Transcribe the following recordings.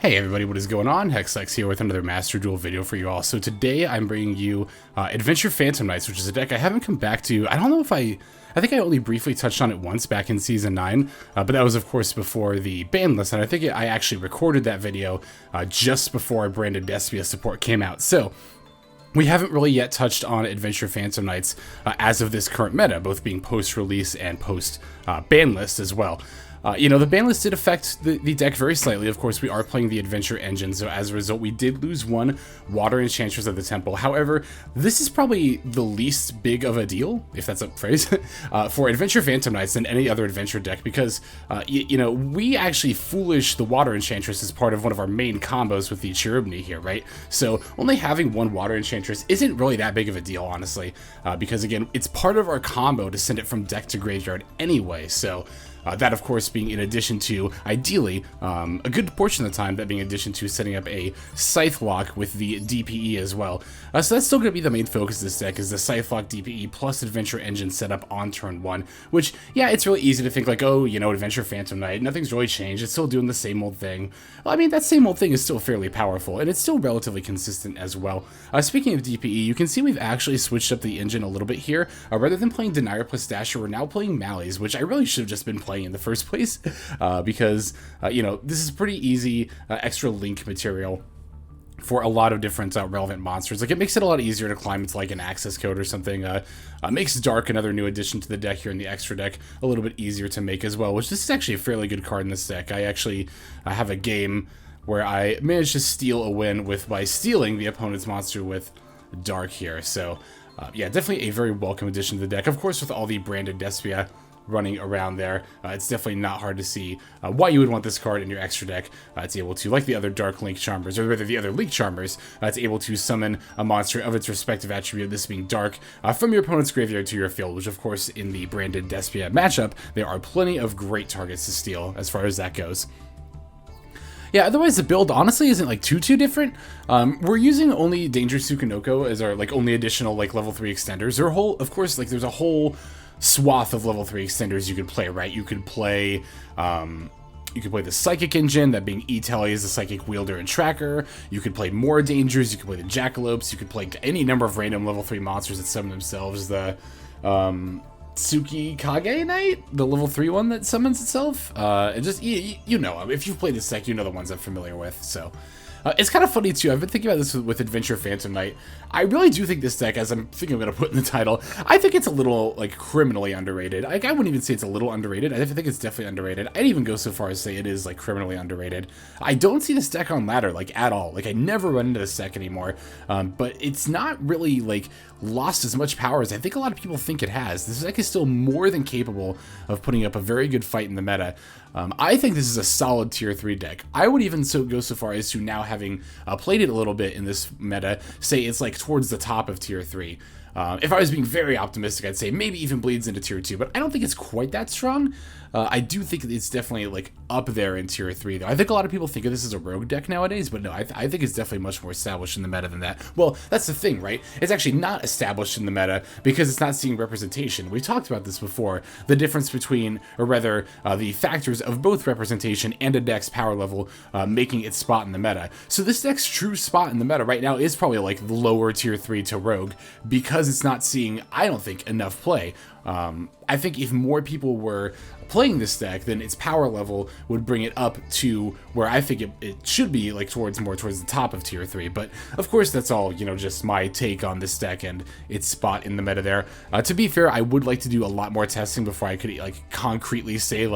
Hey everybody, what is going on? Hexlex here with another Master Duel video for you all. So today I'm bringing you Adventure Phantom Knights, which is a deck I haven't come back to. I don't know if I think I only briefly touched on it once back in Season 9, but that was of course before the ban list, and I think I actually recorded that video just before branded Despia support came out. So we haven't really yet touched on Adventure Phantom Knights as of this current meta, both being post-release and post-ban list as well. The ban list did affect the deck very slightly. Of course, we are playing the Adventure engine, so as a result, we did lose one Water Enchantress of the Temple. However, this is probably the least big of a deal, if that's a phrase, for Adventure Phantom Knights than any other Adventure deck, because, we actually foolish the Water Enchantress as part of one of our main combos with the Cherubini here, right? So only having one Water Enchantress isn't really that big of a deal, honestly, because, again, it's part of our combo to send it from deck to graveyard anyway, so that, of course, being in addition to, ideally, a good portion of the time, that being in addition to setting up a Scythe Lock with the DPE as well. So that's still going to be the main focus of this deck, is the Scythe Lock DPE plus Adventure Engine setup on turn 1, which, yeah, it's really easy to think like, oh, Adventure Phantom Knight, nothing's really changed, it's still doing the same old thing. Well, I mean, that same old thing is still fairly powerful, and it's still relatively consistent as well. Speaking of DPE, you can see we've actually switched up the engine a little bit here. Rather than playing Denier plus Dasher, we're now playing Mallies, which I really should have just been playing in the first place, because, this is pretty easy extra link material for a lot of different relevant monsters. Like, it makes it a lot easier to climb into like an access code or something. Makes Dark, another new addition to the deck here in the extra deck, a little bit easier to make as well, which this is actually a fairly good card in this deck. I actually have a game where I managed to steal a win by stealing the opponent's monster with Dark here. So yeah, definitely a very welcome addition to the deck. Of course, with all the branded Despia running around there, it's definitely not hard to see why you would want this card in your extra deck. It's able to, like the other Dark Link Charmers, or rather the other Link Charmers, it's able to summon a monster of its respective attribute, this being Dark, from your opponent's graveyard to your field, which of course in the branded Despia matchup, there are plenty of great targets to steal as far as that goes. Yeah, otherwise the build honestly isn't like too different. We're using only Danger Tsuchinoko as our only additional level 3 extenders. There's a whole swath of level 3 extenders you could play, right? You could play the Psychic Engine, that being E-Telly is the Psychic Wielder and Tracker. You could play more Dangers, you could play the Jackalopes, you could play any number of random level 3 monsters that summon themselves. The Tsukikage Knight, the level 3 one that summons itself. If you've played this deck, you know the ones I'm familiar with, so. It's kind of funny too, I've been thinking about this with Adventure Phantom Knight. I really do think this deck, as I'm thinking I'm going to put in the title, I think it's a little, criminally underrated. I wouldn't even say it's a little underrated, I think it's definitely underrated. I'd even go so far as to say it is, criminally underrated. I don't see this deck on ladder, at all. I never run into this deck anymore, but it's not really, lost as much power as I think a lot of people think it has. This deck is still more than capable of putting up a very good fight in the meta. I think this is a solid tier 3 deck. I would even go so far as to, now having played it a little bit in this meta, say it's towards the top of tier 3. If I was being very optimistic, I'd say maybe even bleeds into tier 2, but I don't think it's quite that strong. I do think it's definitely up there in tier 3 though. I think a lot of people think of this as a rogue deck nowadays, but no, I think it's definitely much more established in the meta than that. Well, that's the thing, right? It's actually not established in the meta because it's not seeing representation. We talked about this before, the difference between, or rather, the factors of both representation and a deck's power level making its spot in the meta. So this deck's true spot in the meta right now is probably the lower tier 3 to rogue, because it's not seeing, I don't think, enough play. I think if more people were playing this deck, then its power level would bring it up to where I think it should be, towards the top of tier 3. But of course, that's all, just my take on this deck and its spot in the meta there. To be fair, I would like to do a lot more testing before I could concretely say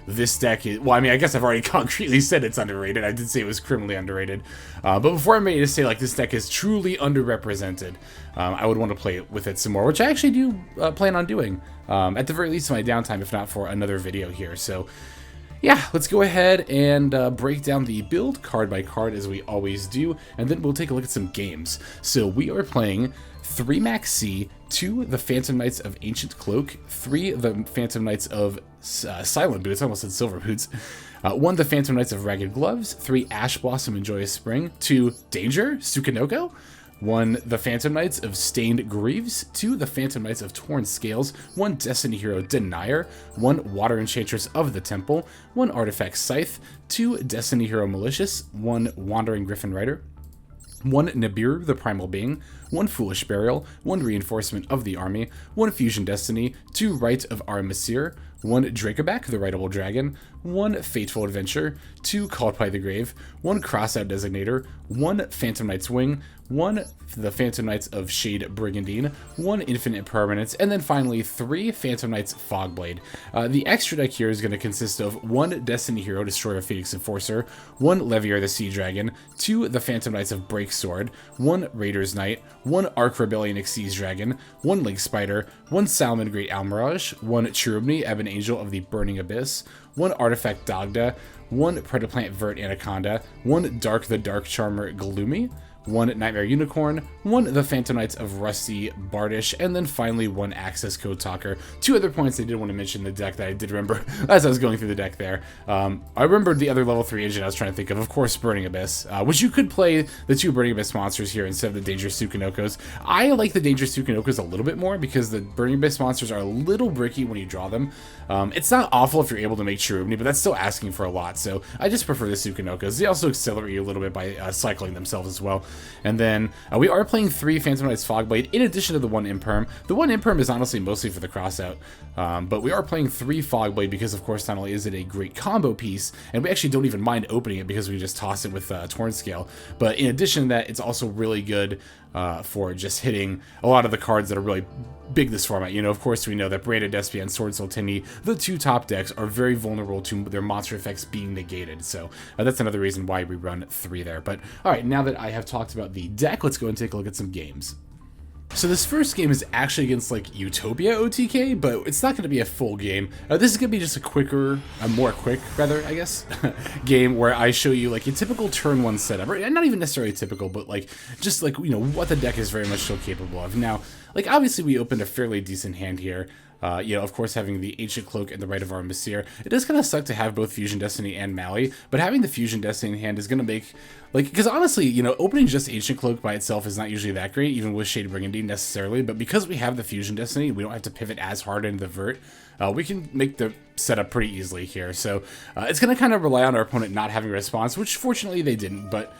this deck is, well, I mean, I guess I've already concretely said it's underrated. I did say it was criminally underrated. But before I'm ready to say this deck is truly underrepresented, I would want to play with it some more, which I actually do plan on doing. At the very least in my downtime, if not for another video here. So yeah, let's go ahead and break down the build card by card as we always do, and then we'll take a look at some games. So we are playing 3 Maxx, 2 the Phantom Knights of Ancient Cloak, 3 the Phantom Knights of Silent Boots, I almost said Silver Boots, 1 the Phantom Knights of Ragged Gloves, 3 Ash Blossom and Joyous Spring, 2 Danger, Tsuchinoko, 1 the Phantom Knights of Stained Greaves, 2 the Phantom Knights of Torn Scales, 1 Destiny Hero Denier, 1 Water Enchantress of the Temple, 1 Artifact Scythe, 2 Destiny Hero Malicious, 1 Wandering Gryphon Rider, 1 Nibiru the Primal Being, 1 Foolish Burial, 1 Reinforcement of the Army, 1 Fusion Destiny, 2 Rite of Aramesir, 1 Dracoback the Rideable Dragon, 1 Fateful Adventure, 2 Called by the Grave, 1 Crossout Designator, 1 Phantom Knight's Wing, 1 the Phantom Knights of Shade Brigandine, 1 Infinite Impermanence, and then finally 3 Phantom Knights Fogblade. The extra deck here is going to consist of 1 Destiny Hero Destroyer Phoenix Enforcer, 1 Leviair the Sea Dragon, 2 the Phantom Knights of Break Sword, 1 Raider's Knight, 1 Arc Rebellion Xyz Dragon, 1 Link Spider, 1 Salmon Great Almirage, 1 Cherubni Ebon Angel of the Burning Abyss, 1 Artifact Dagda, 1 Predaplant Vert Anaconda, 1 Dark the Dark Charmer Gloomy, 1 Nightmare Unicorn, 1 the Phantom Knights of Rusty Bardish, and then finally 1 Access Code Talker. 2 other points I did want to mention in the deck that I did remember as I was going through the deck there. I remembered the other level 3 engine I was trying to think of course, Burning Abyss, which you could play the 2 Burning Abyss monsters here instead of the Dangerous Tsuchinokos. I like the Dangerous Tsuchinokos a little bit more because the Burning Abyss monsters are a little bricky when you draw them. It's not awful if you're able to make Cherubni, but that's still asking for a lot, so I just prefer the Tsuchinokos. They also accelerate you a little bit by cycling themselves as well. And then we are playing 3 Phantom Knights Fogblade in addition to the 1 Imperm. The 1 Imperm is honestly mostly for the crossout, but we are playing 3 Fogblade because of course not only is it a great combo piece, and we actually don't even mind opening it because we just toss it with Torn Scale, but in addition to that, it's also really good for just hitting a lot of the cards that are really big this format. You know, of course, we know that Branded Despia and Sword Soul Tinny, the 2 top decks, are very vulnerable to their monster effects being negated. So that's another reason why we run 3 there. But all right, now that I have talked about the deck, let's go and take a look at some games. So this first game is actually against like Utopia OTK, but it's not going to be a full game. This is going to be just a more quick, I guess, game where I show you like a typical turn 1 setup, or not even necessarily typical, but like just like, you know, what the deck is very much so capable of. Now, like obviously we opened a fairly decent hand here. You know, of course, having the Ancient Cloak and the Rite of Aramesir, it does kind of suck to have both Fusion Destiny and Mali, but having the Fusion Destiny in hand is going to make, like, because honestly, you know, opening just Ancient Cloak by itself is not usually that great, even with Shade Brigandine necessarily, but because we have the Fusion Destiny, we don't have to pivot as hard into the Vert, we can make the setup pretty easily here, so it's going to kind of rely on our opponent not having a response, which fortunately they didn't, but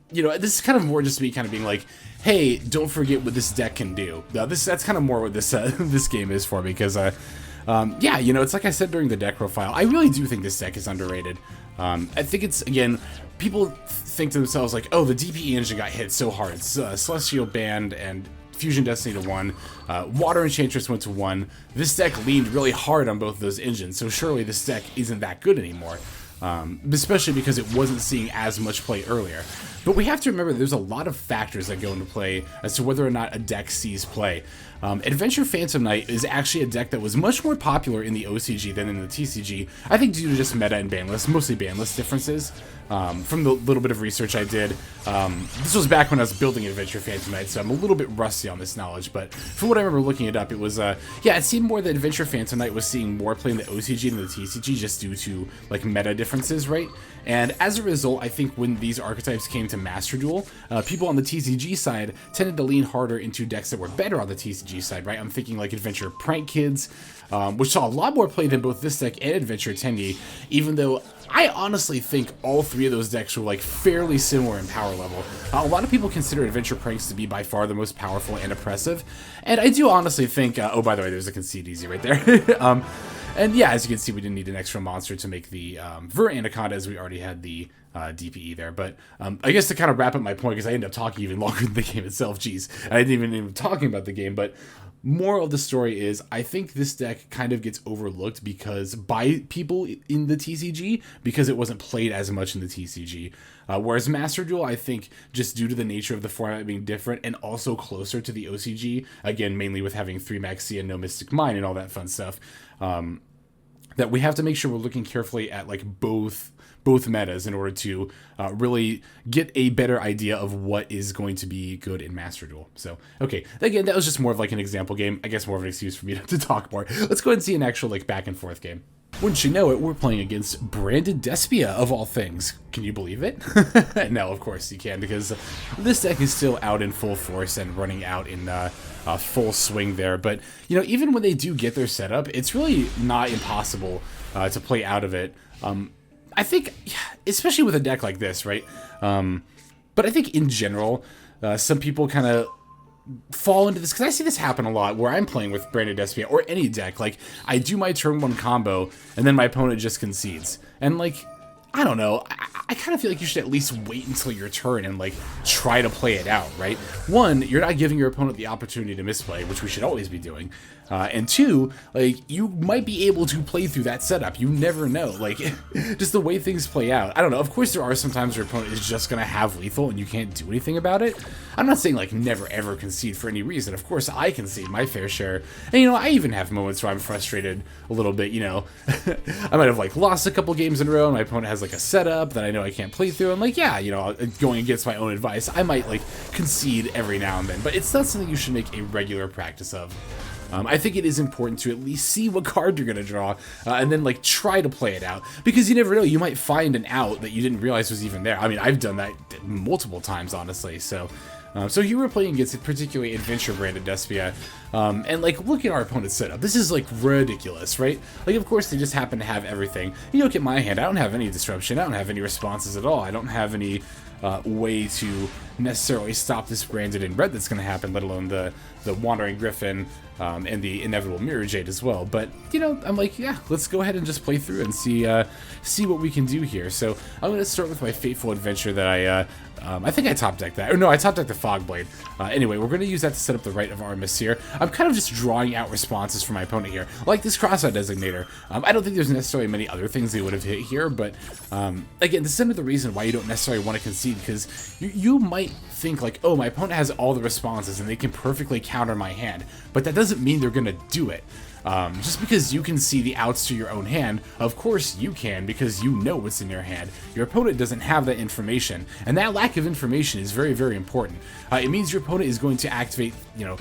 you know, this is kind of more just me kind of being like, hey, don't forget what this deck can do. That's kind of more what this this game is for, because yeah, you know, it's like I said during the deck profile, I really do think this deck is underrated. I think it's, again, people think to themselves like, oh, the DPE engine got hit so hard. It's Celestial banned and Fusion Destiny to 1, Water Enchantress went to 1. This deck leaned really hard on both of those engines, so surely this deck isn't that good anymore. Especially because it wasn't seeing as much play earlier. But we have to remember there's a lot of factors that go into play as to whether or not a deck sees play. Adventure Phantom Knight is actually a deck that was much more popular in the OCG than in the TCG, I think due to just meta and banlist, mostly banlist differences. From the little bit of research I did, this was back when I was building Adventure Phantom Knight, so I'm a little bit rusty on this knowledge, but from what I remember looking it up, it was, yeah, it seemed more that Adventure Phantom Knight was seeing more play in the OCG than the TCG just due to, like, meta differences, right? And as a result, I think when these archetypes came to Master Duel, people on the TCG side tended to lean harder into decks that were better on the TCG side, right? I'm thinking like Adventure Prank Kids, which saw a lot more play than both this deck and Adventure Tenyi, even though I honestly think all 3 of those decks were like fairly similar in power level. A lot of people consider Adventure Pranks to be by far the most powerful and oppressive, and I do honestly think, oh, by the way, there's a Concede Easy right there. And yeah, as you can see, we didn't need an extra monster to make the Vert Anaconda, as we already had the DPE there. But I guess to kind of wrap up my point, because I ended up talking even longer than the game itself, geez, I didn't even end up talking about the game, but moral of the story is, I think this deck kind of gets overlooked because by people in the TCG, because it wasn't played as much in the TCG. Whereas Master Duel, I think, just due to the nature of the format being different and also closer to the OCG, again, mainly with having 3 Maxi and no Mystic Mine and all that fun stuff, that we have to make sure we're looking carefully at like both metas in order to really get a better idea of what is going to be good in Master Duel. So, okay, again, that was just more of like an example game. I guess more of an excuse for me to talk more. Let's go ahead and see an actual like back and forth game. Wouldn't you know it, we're playing against branded Despia, of all things. Can you believe it? No, of course you can, because this deck is still out in full force and running out in full swing there. But, you know, even when they do get their setup, it's really not impossible to play out of it. I think, especially with a deck like this, right? But I think in general, some people kind of fall into this, because I see this happen a lot where I'm playing with branded Despia or any deck. Like, I do my turn 1 combo and then my opponent just concedes, and like, I don't know, I kind of feel like you should at least wait until your turn and like try to play it out, right? One, you're not giving your opponent the opportunity to misplay, which we should always be doing. And two, like, you might be able to play through that setup. You never know. Like, just the way things play out. I don't know. Of course, there are some times your opponent is just going to have lethal and you can't do anything about it. I'm not saying, like, never ever concede for any reason. Of course, I concede my fair share. And, you know, I even have moments where I'm frustrated a little bit, you know. I might have, like, lost a couple games in a row and my opponent has, like, a setup that I know I can't play through. I'm like, yeah, you know, going against my own advice, I might, like, concede every now and then. But it's not something you should make a regular practice of. I think it is important to at least see what card you're going to draw, and then, like, try to play it out. Because you never know, you might find an out that you didn't realize was even there. I mean, I've done that multiple times, honestly. So here we're playing against a particularly adventure-branded Despia, and, like, look at our opponent's setup. This is, like, ridiculous, right? Like, of course, they just happen to have everything. You look at my hand, I don't have any disruption, I don't have any responses at all, I don't have any way to necessarily stop this branded in red that's going to happen, let alone the Wandering Gryphon, and the inevitable Mirror Jade as well. But, you know, I'm like, yeah, let's go ahead and just play through and see what we can do here. So I'm going to start with my Fateful Adventure that I think I top decked that. Or no, I top decked the Fogblade. Anyway, we're going to use that to set up the Rite of Aramesir. I'm kind of just drawing out responses for my opponent here, like this Crossout Designator. I don't think there's necessarily many other things they would have hit here, but again, this is another reason why you don't necessarily want to concede, because you might think like, oh, my opponent has all the responses and they can perfectly counter my hand, but that doesn't mean they're going to do it. Just because you can see the outs to your own hand, of course you can, because you know what's in your hand. Your opponent doesn't have that information, and that lack of information is very, very important. It means your opponent is going to activate, you know,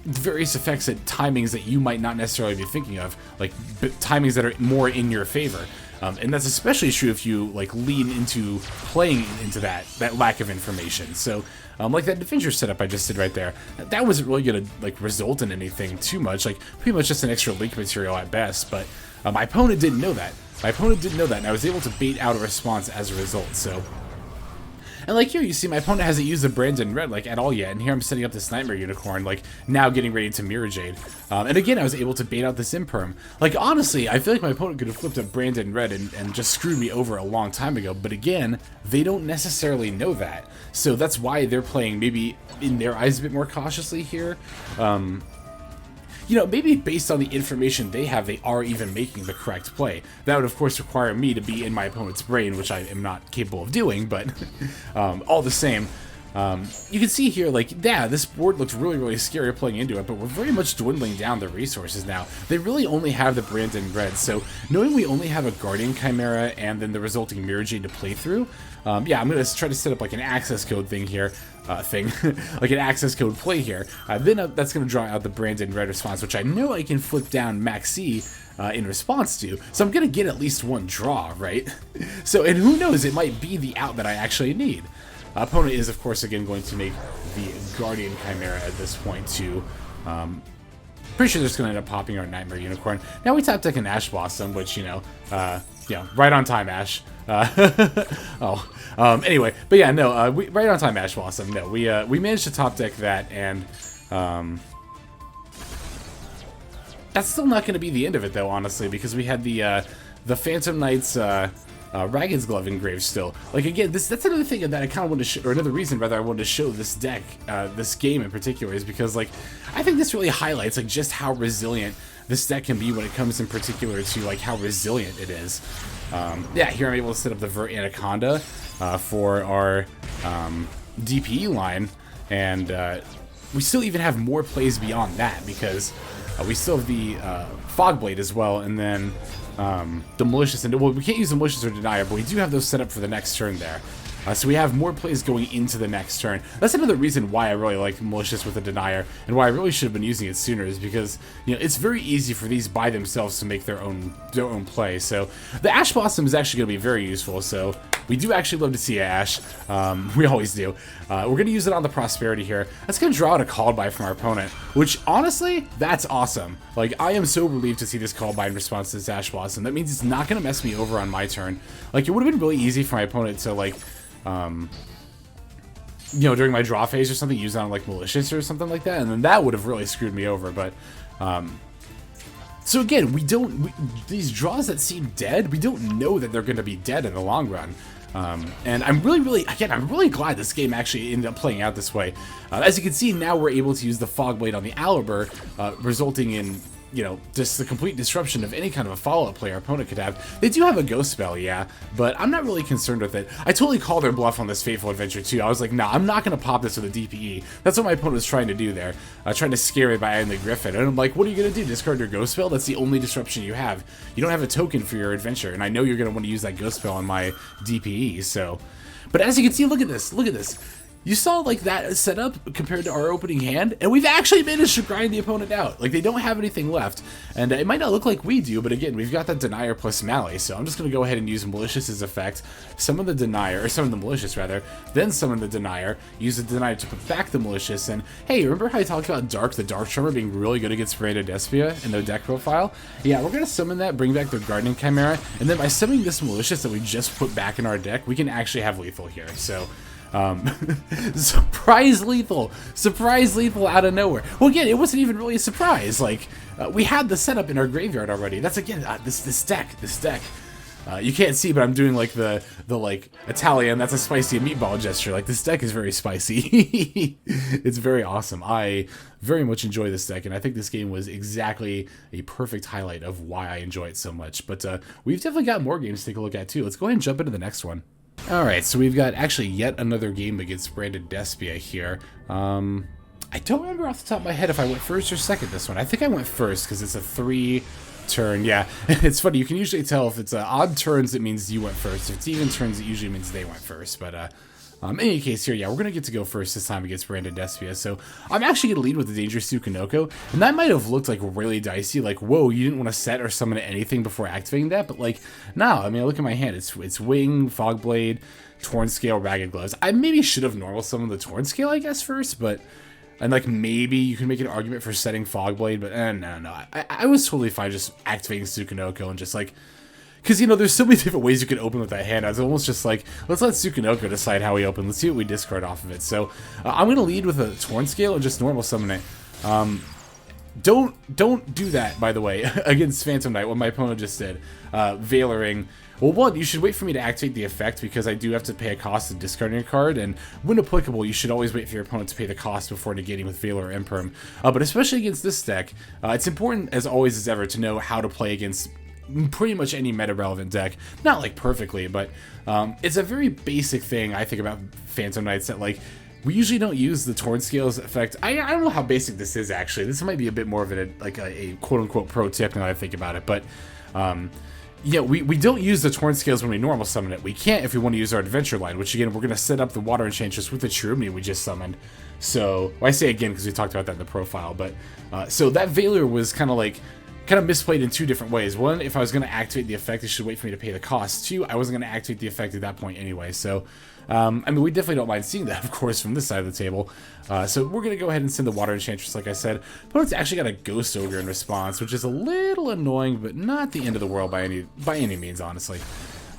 various effects at timings that you might not necessarily be thinking of, like timings that are more in your favor. And that's especially true if you, like, lean into playing into that lack of information. So, like that Adventure setup I just did right there, that wasn't really going to, like, result in anything too much, like, pretty much just an extra link material at best, but my opponent didn't know that. And I was able to bait out a response as a result, so... And like here, you see my opponent hasn't used the Branded Red, like, at all yet, and here I'm setting up this Nightmare Unicorn, like, now getting ready to Mirror Jade. And again, I was able to bait out this Imperm. Like, honestly, I feel like my opponent could have flipped up Branded Red and just screwed me over a long time ago, but again, they don't necessarily know that. So that's why they're playing, maybe, in their eyes, a bit more cautiously here. You know, maybe based on the information they have, they are even making the correct play. That would, of course, require me to be in my opponent's brain, which I am not capable of doing, but all the same, you can see here, like, yeah, this board looks really, really scary playing into it, but we're very much dwindling down the resources now. They really only have the Branded Red, so knowing we only have a Guardian Chimera and then the resulting Mirror Jade to play through, yeah, I'm going to try to set up, like, an access code thing here. Like an access code play here. Then that's going to draw out the Branded Red response, which I know I can flip down Maxx in response to. So I'm going to get at least one draw, right? So, and who knows, it might be the out that I actually need. Opponent is, of course, again going to make the Guardian Chimera at this point too. Pretty sure they're just going to end up popping our Nightmare Unicorn. Now we top deck an Ash Blossom, which, you know, right on time, Ash. Anyway, but yeah, no, right on time, Ash Blossom. No, we managed to top deck that, and that's still not going to be the end of it, though, honestly, because we had the Phantom Knight's Ragged's Glove engraved still. Like, again, that's another thing that I kind of wanted to show, or another reason, rather, I wanted to show this deck, this game in particular, is because, like, I think this really highlights, like, just how resilient this deck can be when it comes in particular to, like, how resilient it is. Yeah, here I'm able to set up the Vert Anaconda for our DPE line, and we still even have more plays beyond that, because we still have the Fogblade as well, and then the Malicious, and well, we can't use the Malicious or Denier, but we do have those set up for the next turn there. So we have more plays going into the next turn. That's another reason why I really like Malicious with the Denier, and why I really should have been using it sooner, is because, you know, it's very easy for these by themselves to make their own play. So the Ash Blossom is actually going to be very useful. So we do actually love to see Ash. We always do. We're going to use it on the Prosperity here. That's going to draw out a Called By from our opponent, which honestly, that's awesome. Like, I am so relieved to see this Called By in response to this Ash Blossom. That means it's not going to mess me over on my turn. Like, it would have been really easy for my opponent to, like, you know, during my draw phase or something, use it on like Malicious or something like that, and then that would have really screwed me over. But so again, these draws that seem dead, we don't know that they're going to be dead in the long run. And I'm really glad this game actually ended up playing out this way. As you can see, now we're able to use the Fog Blade on the Aliber, resulting in, you know, just the complete disruption of any kind of a follow-up play our opponent could have. They do have a Ghost Spell, yeah, but I'm not really concerned with it. I totally called their bluff on this Fateful Adventure too. I was like, nah, I'm not going to pop this with a DPE. That's what my opponent was trying to do there, trying to scare me by adding the Gryphon. And I'm like, what are you going to do? Discard your Ghost Spell? That's the only disruption you have. You don't have a token for your adventure, and I know you're going to want to use that Ghost Spell on my DPE, so... But as you can see, look at this, look at this. You saw like that setup compared to our opening hand, and we've actually managed to grind the opponent out. Like, they don't have anything left, and it might not look like we do, but again, we've got that Denier plus Mally, so I'm just going to go ahead and use Malicious's effect, summon the Denier, or summon the Malicious rather, then summon the Denier, use the Denier to put back the Malicious, and hey, remember how I talked about the Dark Tremor being really good against Rite of Despia in their deck profile? Yeah, we're going to summon that, bring back their Gardening Chimera, and then by summoning this Malicious that we just put back in our deck, we can actually have lethal here, so... surprise lethal out of nowhere. Well, again, it wasn't even really a surprise. Like, we had the setup in our graveyard already. That's again this deck. You can't see, but I'm doing like the like Italian. That's a spicy meatball gesture. Like, this deck is very spicy. It's very awesome. I very much enjoy this deck, and I think this game was exactly a perfect highlight of why I enjoy it so much. But we've definitely got more games to take a look at too. Let's go ahead and jump into the next one. Alright, so we've got actually yet another game against branded Despia here. I don't remember off the top of my head if I went first or second this one. I think I went first because it's a 3-turn. Yeah, it's funny. You can usually tell if it's odd turns, it means you went first. If it's even turns, it usually means they went first. But in any case here, yeah, we're going to get to go first this time against branded Despia. So I'm actually going to lead with the Dangerous Tsuchinoko. And that might have looked like really dicey. Like, whoa, you didn't want to set or summon anything before activating that. But like, no, I mean, look at my hand. It's Wing, Fog Blade, Torn Scale, Ragged Gloves. I maybe should have normal summoned the Torn Scale, I guess, first. But... And, like, maybe you can make an argument for setting Fog Blade, but no. I was totally fine just activating Tsuchinoko and just, like... Because, you know, there's so many different ways you can open with that hand. I was almost just like, let's let Tsuchinoko decide how we open. Let's see what we discard off of it. So, I'm going to lead with a Torn Scale and just normal summon it. Don't do that, by the way, against Phantom Knight, what my opponent just did. Veiling. Well, one, you should wait for me to activate the effect because I do have to pay a cost of discarding a card, and when applicable, you should always wait for your opponent to pay the cost before negating with Veil or Imperm. But especially against this deck, it's important, as always as ever, to know how to play against pretty much any meta-relevant deck. Not, like, perfectly, but it's a very basic thing, I think, about Phantom Knights that, like, we usually don't use the Torn Scales effect. I don't know how basic this is, actually. This might be a bit more of a quote-unquote pro tip now that I think about it, but... yeah, we don't use the Torn Scales when we normal summon it. We can't if we want to use our adventure line, which again, we're going to set up the Water Enchantress with the Cherubini we just summoned. So, well, I say again because we talked about that in the profile, but so that Veiler was kind of misplayed in two different ways. One, if I was going to activate the effect, it should wait for me to pay the cost. Two, I wasn't going to activate the effect at that point anyway. So, I mean, we definitely don't mind seeing that, of course, from this side of the table. So we're going to go ahead and send the Water Enchantress, like I said. Opponent's actually got a Ghost Ogre in response, which is a little annoying, but not the end of the world by any means, honestly.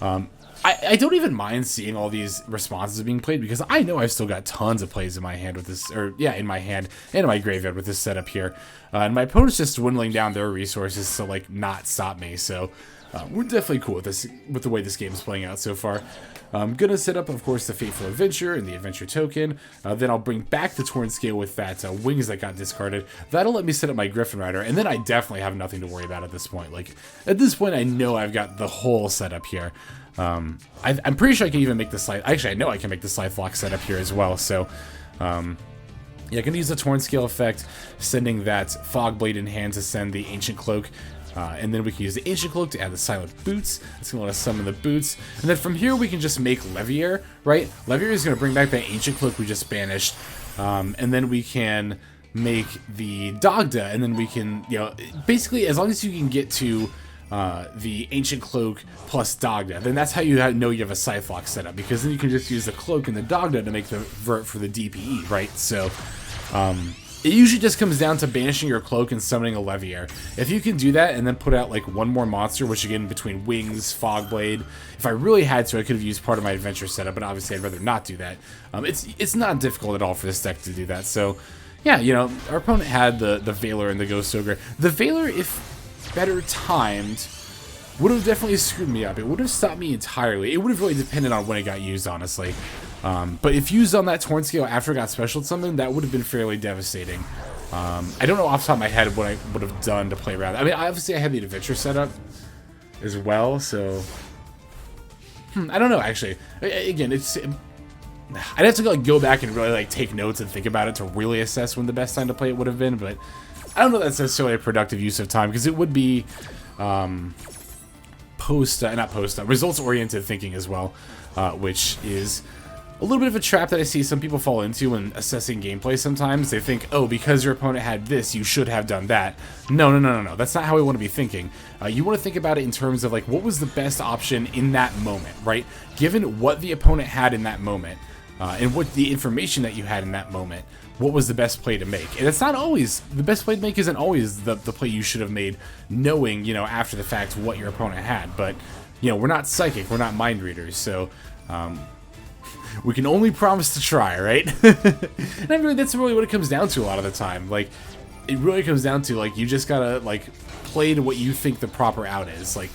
I don't even mind seeing all these responses being played because I know I've still got tons of plays in my hand with this, or yeah, in my hand and in my graveyard with this setup here. And my opponent's just dwindling down their resources to like not stop me. So we're definitely cool with this, with the way this game is playing out so far. I'm gonna set up, of course, the Fateful Adventure and the Adventure token. Then I'll bring back the Torn Scale with that Wings that got discarded. That'll let me set up my Gryphon Rider, and then I definitely have nothing to worry about at this point. Like, at this point, I know I've got the whole setup here. I'm pretty sure I can even make the slide. Actually, I know I can make the slide flock setup here as well. So, yeah, I'm gonna use the Torn Scale effect, sending that Fog Blade in hand to send the Ancient Cloak. And then we can use the Ancient Cloak to add the Silent Boots. It's going to let us summon the boots. And then from here we can just make Leviair, right? Leviair is going to bring back that Ancient Cloak we just banished. And then we can make the Dagda, and then we can, you know, basically as long as you can get to the Ancient Cloak plus Dagda, then that's how you know you have a Scythe Lock set up, because then you can just use the Cloak and the Dagda to make the vert for the DPE, right? So, it usually just comes down to banishing your Cloak and summoning a Leviair. If you can do that and then put out like one more monster, which again, between Wings, Fogblade, if I really had to, I could have used part of my adventure setup, but obviously I'd rather not do that. It's not difficult at all for this deck to do that. So, yeah, you know, our opponent had the Veiler and the Ghost Ogre. The Veiler, if better timed, would have definitely screwed me up. It would have stopped me entirely. It would have really depended on when it got used, honestly. But if used on that Torn Scale after it got special summoned, that would have been fairly devastating. I don't know off the top of my head what I would have done to play around. I mean, obviously I had the adventure set up as well, so... I don't know, actually. Again, I'd have to like go back and really like take notes and think about it to really assess when the best time to play it would have been, but I don't know that's necessarily a productive use of time, because it would be results-oriented thinking as well, which is a little bit of a trap that I see some people fall into when assessing gameplay sometimes. They think, oh, because your opponent had this, you should have done that. No. That's not how we want to be thinking. You want to think about it in terms of, like, what was the best option in that moment, right? Given what the opponent had in that moment, and what the information that you had in that moment, what was the best play to make? And it's not always, the best play to make isn't always the play you should have made, knowing, you know, after the fact what your opponent had. But, you know, we're not psychic, we're not mind readers, so... we can only promise to try, right? And I mean, that's really what it comes down to a lot of the time. Like, it really comes down to, like, you just gotta, like, play to what you think the proper out is. Like,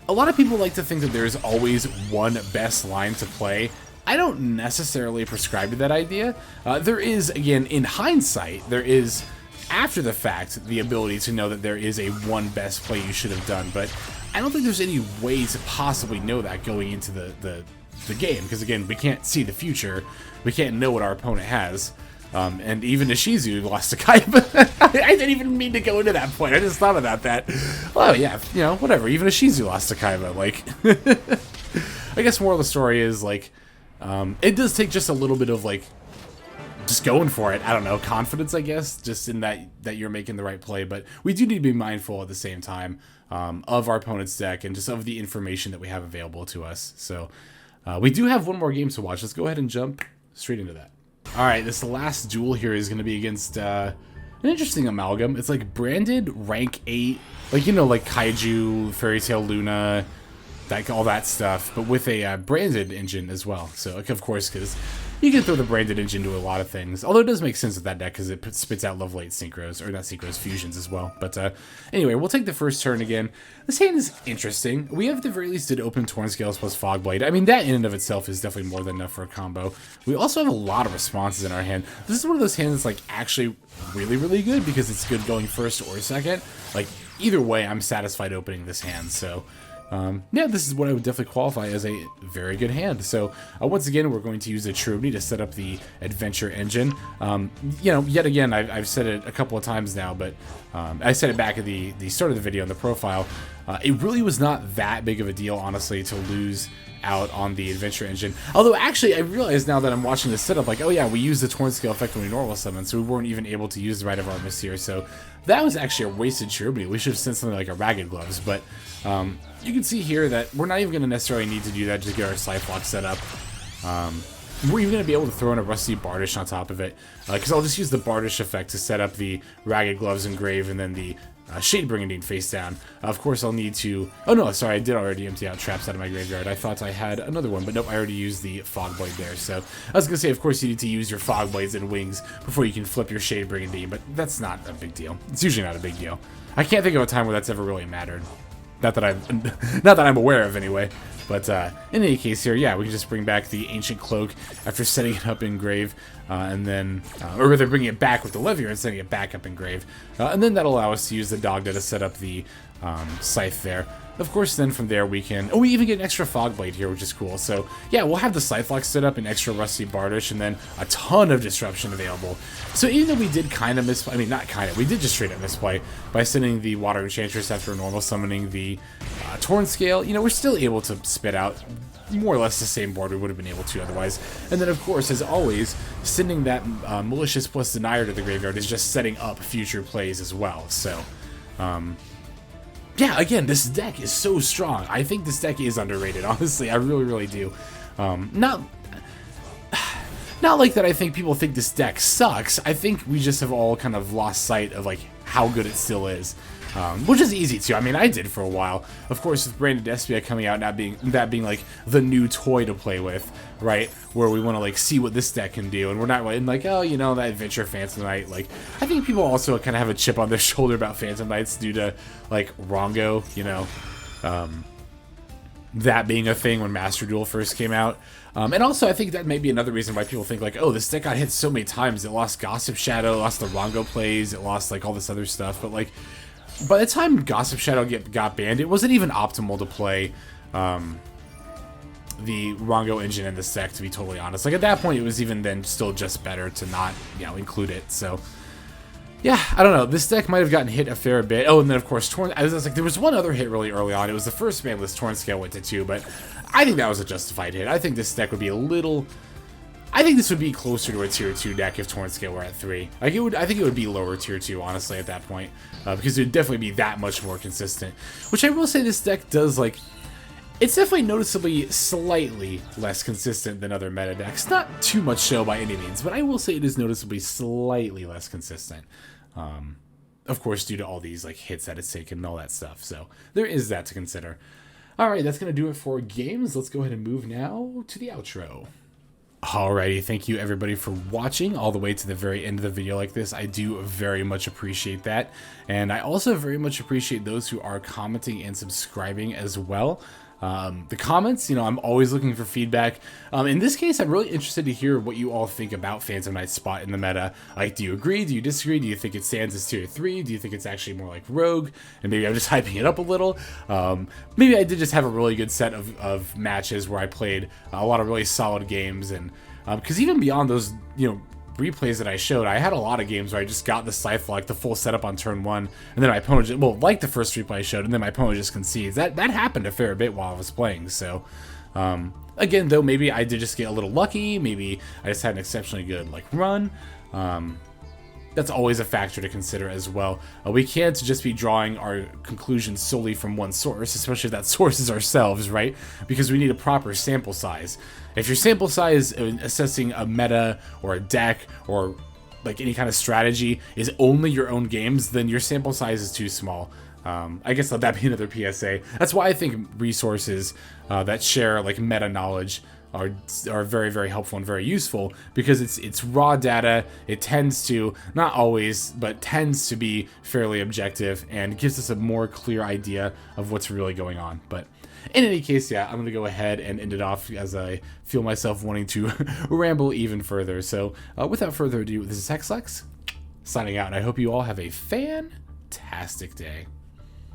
a lot of people like to think that there's always one best line to play. I don't necessarily prescribe to that idea. There is, again, in hindsight, there is, after the fact, the ability to know that there is a one best play you should have done, but I don't think there's any way to possibly know that going into the game, because again, we can't see the future, we can't know what our opponent has, and even Ishizu lost to Kaiba. I didn't even mean to go into that point, I just thought about that. Well, yeah, you know, whatever, even Ishizu lost to Kaiba, like, I guess moral of the story is, like, it does take just a little bit of, like, just going for it, I don't know, confidence, I guess, just in that you're making the right play, but we do need to be mindful at the same time of our opponent's deck and just of the information that we have available to us, so... we do have one more game to watch. Let's go ahead and jump straight into that. Alright, this last duel here is going to be against an interesting amalgam. It's like branded rank 8, like, you know, like Kaiju, Fairy Tail Luna, like all that stuff, but with a branded engine as well. So, like, of course, because you can throw the branded engine to a lot of things. Although it does make sense with that deck because it spits out level 8 synchros, or not synchros, fusions as well. But anyway, we'll take the first turn again. This hand is interesting. We have at the very least did open Torn Scales plus Fogblade. I mean, that in and of itself is definitely more than enough for a combo. We also have a lot of responses in our hand. This is one of those hands that's like actually really, really good because it's good going first or second. Like, either way, I'm satisfied opening this hand, so... yeah, this is what I would definitely qualify as a very good hand. So, once again, we're going to use a Trubni to set up the adventure engine. You know, yet again, I've said it a couple of times now, but I said it back at the start of the video in the profile. It really was not that big of a deal, honestly, to lose out on the adventure engine. Although, actually, I realize now that I'm watching this setup, like, oh yeah, we used the Torn Scale effect when we normal summon, so we weren't even able to use the Rite of Aramesir, so that was actually a wasted Trubni. We should have sent something like a Ragged Gloves, but you can see here that we're not even going to necessarily need to do that to get our Scythe Lock set up. We're even going to be able to throw in a Rusty Bardish on top of it, because I'll just use the Bardish effect to set up the Ragged Gloves engrave and then the Shade Brigandine face down. Of course, I'll need to... Oh no, sorry, I did already empty out traps out of my graveyard. I thought I had another one, but nope, I already used the Fogblade there. So I was going to say, of course, you need to use your Fogblades and Wings before you can flip your Shade Brigandine, but that's not a big deal. It's usually not a big deal. I can't think of a time where that's ever really mattered. Not that I'm aware of, anyway. But in any case here, yeah, we can just bring back the Ancient Cloak after setting it up in grave, and then, or rather bringing it back with the Leviair and setting it back up in grave. And then that'll allow us to use the Dogda to set up the Scythe there. Of course, then from there we can... Oh, we even get an extra Fog Blade here, which is cool. So, yeah, we'll have the Scythe Lock set up, an extra Rusty Bardish, and then a ton of Disruption available. So even though we did kind of misplay... I mean, not kind of. We did just straight up misplay by sending the Water Enchantress after normal summoning the Torn Scale. You know, we're still able to spit out more or less the same board we would have been able to otherwise. And then, of course, as always, sending that Malicious plus Denier to the graveyard is just setting up future plays as well. So, yeah, again, this deck is so strong. I think this deck is underrated, honestly. I really, really do. Not like that I think people think this deck sucks. I think we just have all kind of lost sight of, like, how good it still is. Which is easy too. I mean, I did for a while. Of course, with Branded Despia coming out, that being like the new toy to play with, right? Where we want to like see what this deck can do, and we're not like, oh, you know, that Adventure Phantom Knight. Like, I think people also kind of have a chip on their shoulder about Phantom Knights due to like Rongo, you know, that being a thing when Master Duel first came out. And also, I think that may be another reason why people think like, oh, this deck got hit so many times. It lost Gossip Shadow, it lost the Rongo plays, it lost like all this other stuff, but like, by the time Gossip Shadow got banned, it wasn't even optimal to play the Rongo engine in this deck, to be totally honest. Like, at that point, it was even then still just better to not, you know, include it. So, yeah, I don't know. This deck might have gotten hit a fair bit. Oh, and then, of course, Torn... I was like, there was one other hit really early on. It was the first banlist Torn Scale went to 2, but I think that was a justified hit. I think this deck would be a little... I think this would be closer to a tier 2 deck if Torn Scale were at 3. Like, I think it would be lower tier 2, honestly, at that point. Because it would definitely be that much more consistent. Which I will say this deck does, like... It's definitely noticeably slightly less consistent than other meta decks. Not too much so by any means, but I will say it is noticeably slightly less consistent. Of course, due to all these, like, hits that it's taken and all that stuff. So, there is that to consider. Alright, that's going to do it for games. Let's go ahead and move now to the outro. Alrighty, thank you everybody for watching all the way to the very end of the video like this. I do very much appreciate that. And I also very much appreciate those who are commenting and subscribing as well. The comments, you know, I'm always looking for feedback. In this case, I'm really interested to hear what you all think about Phantom Knight's spot in the meta. Like, do you agree? Do you disagree? Do you think it stands as tier 3? Do you think it's actually more like Rogue? And maybe I'm just hyping it up a little. Maybe I did just have a really good set of matches where I played a lot of really solid games. And because even beyond those, you know, replays that I showed, I had a lot of games where I just got the Scythe Lock, the full setup on turn 1, and then my opponent just, well, like the first replay I showed, and then my opponent just concedes. That happened a fair bit while I was playing, so, again, though, maybe I did just get a little lucky, maybe I just had an exceptionally good, like, run. That's always a factor to consider as well. We can't just be drawing our conclusions solely from one source, especially if that source is ourselves, right? Because we need a proper sample size. If your sample size in assessing a meta or a deck or like any kind of strategy is only your own games, then your sample size is too small. I guess let that be another PSA. That's why I think resources that share like meta knowledge are very, very helpful and very useful, because it's raw data. It tends to, not always, but tends to be fairly objective and gives us a more clear idea of what's really going on. But in any case, yeah, I'm going to go ahead and end it off as I feel myself wanting to ramble even further. So without further ado, this is HexLex signing out, and I hope you all have a fantastic day.